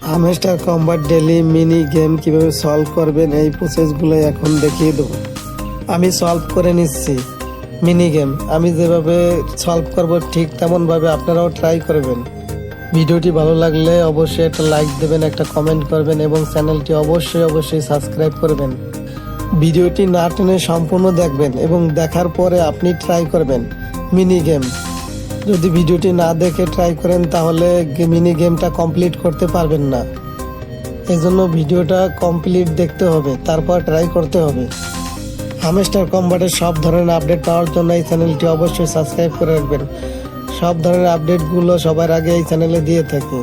Hamster combat daily mini game কিভাবে solve করবেন এই প্রসেসগুলো এখন দেখিয়ে দেবো। আমি সলভ করে নিচ্ছি মিনি গেম। আমি যেভাবে সলভ করব ঠিক তেমনভাবে আপনারাও ট্রাই করবেন। ভিডিওটি ভালো লাগলে অবশ্যই একটা লাইক দেবেন, একটা কমেন্ট করবেন এবং চ্যানেলটি অবশ্যই সাবস্ক্রাইব করবেন। ভিডিওটি না টেনে সম্পূর্ণ দেখবেন এবং দেখার পরে আপনি ট্রাই করবেন মিনি গেম। যদি ভিডিওটি না দেখে ট্রাই করেন তাহলে মিনি গেমটা কমপ্লিট করতে পারবেন না। এজন্য ভিডিওটা কমপ্লিট দেখতে হবে, তারপর ট্রাই করতে হবে। হামস্টার কম্বাটের সব ধরনের আপডেট পাওয়ার জন্য এই চ্যানেলটি অবশ্যই সাবস্ক্রাইব করে রাখবেন। সব ধরনের আপডেটগুলো সবার আগে এই চ্যানেলে দিয়ে থাকি।